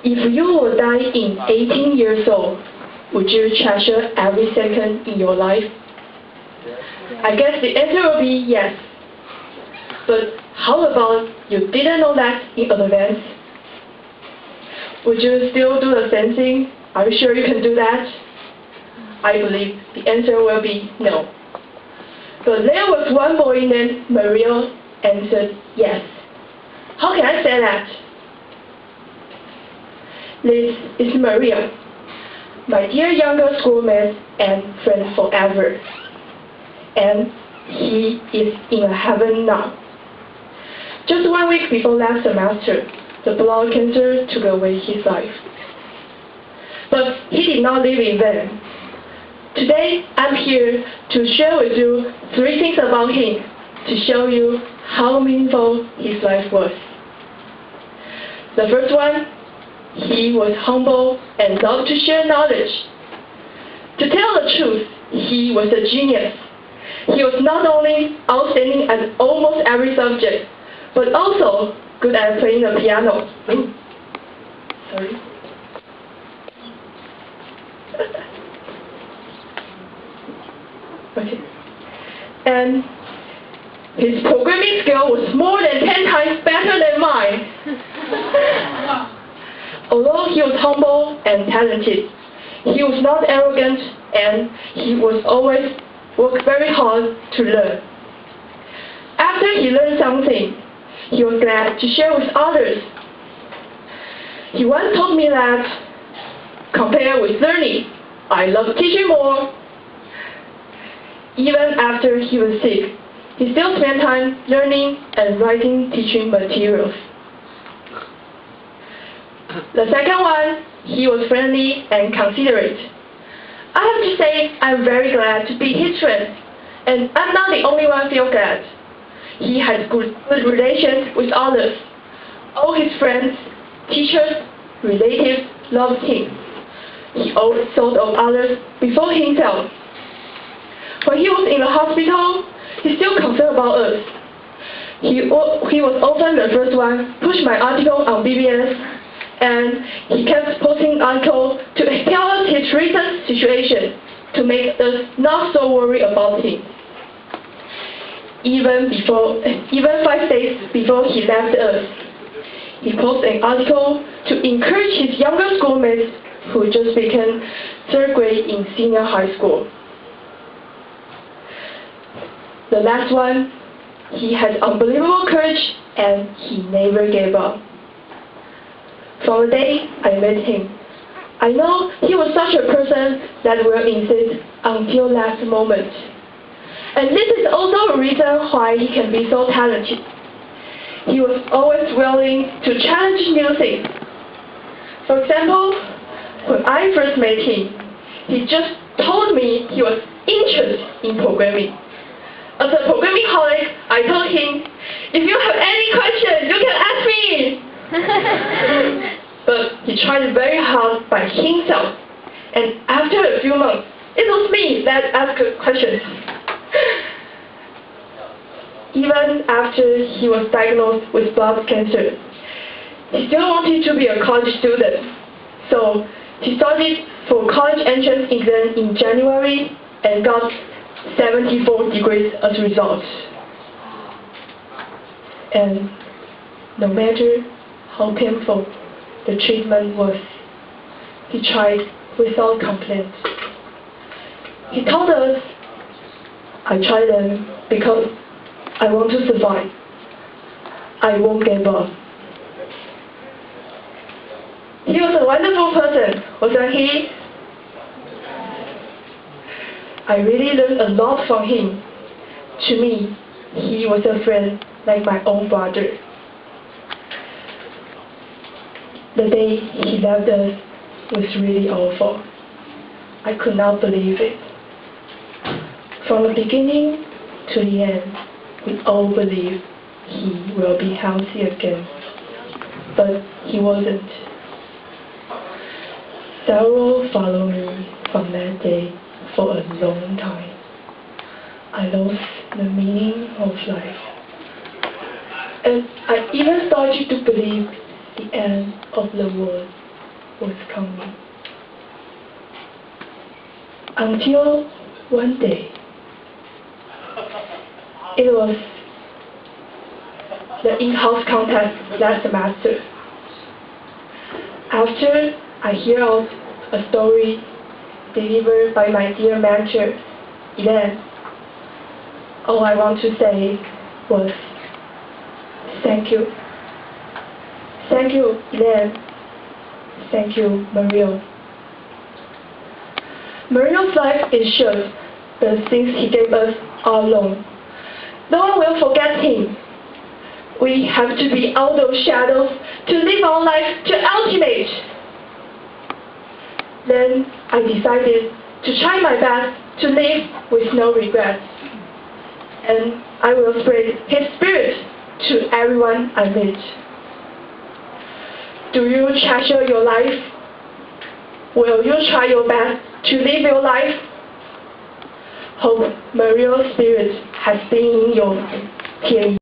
If you will die in 18 years old, would you treasure every second in your life? I guess the answer will be yes. But how about you didn't know that in advance? Would you still do the same thing? Are you sure you can do that? I believe the answer will be no. But there was one boy named Mario answered yes. How can I say that? This is Maria, my dear younger schoolmate and friend forever. And he is in heaven now. Just 1 week before last semester, the blood cancer took away his life. But he did not live in vain. Today, I'm here to share with you 3 things about him to show you how meaningful his life was. The first one, he was humble and loved to share knowledge. To tell the truth, he was a genius. He was not only outstanding at almost every subject, but also good at playing the piano. Sorry. Okay. And his programming skill was more than 10 times better than mine. Although he was humble and talented, he was not arrogant, and he was always worked very hard to learn. After he learned something, he was glad to share with others. He once told me that, compared with learning, I love teaching more. Even after he was sick, he still spent time learning and writing teaching materials. The second one, he was friendly and considerate. I have to say, I'm very glad to be his friend, and I'm not the only one feel glad. He had good relations with others. All his friends, teachers, relatives loved him. He always thought of others before himself. When he was in the hospital, he still concerned about us. He was often the first one to push my article on BBS, and he kept posting articles to tell us his recent situation to make us not so worried about him. Even 5 days before he left us, he posted an article to encourage his younger schoolmates who just began 3rd grade in senior high school. The last one, he had unbelievable courage and he never gave up. From the day I met him, I know he was such a person that will insist until last moment. And this is also a reason why he can be so talented. He was always willing to challenge new things. For example, when I first met him, he just told me he was interested in programming. As a programming holic, I told him, if you have any questions, you can ask me. But he tried very hard by himself. And after a few months, it was me that asked questions. Even after he was diagnosed with blood cancer, he still wanted to be a college student. So he studied for college entrance exam in January and got 74 degrees as a result. And no matter how painful the treatment was, he tried without complaint. He told us, I tried them because I want to survive. I won't give up. He was a wonderful person, wasn't he? I really learned a lot from him. To me, he was a friend like my own brother. The day he left us was really awful. I could not believe it. From the beginning to the end, we all believed he will be healthy again, but he wasn't. Sorrow followed me from that day for a long time. I lost the meaning of life. And I even started to believe the end of the world was coming. Until one day, it was the in-house contest last semester. After I hear of a story delivered by my dear mentor, Elaine, all I want to say was, thank you. Thank you, Elaine. Thank you, Mario. Mario's life is short, but the things he gave us are long. No one will forget him. We have to be out of shadows to live our life to ultimate. Then I decided to try my best to live with no regrets. And I will spread his spirit to everyone I meet. Do you treasure your life? Will you try your best to live your life? Hope Mario's spirit has been in your life till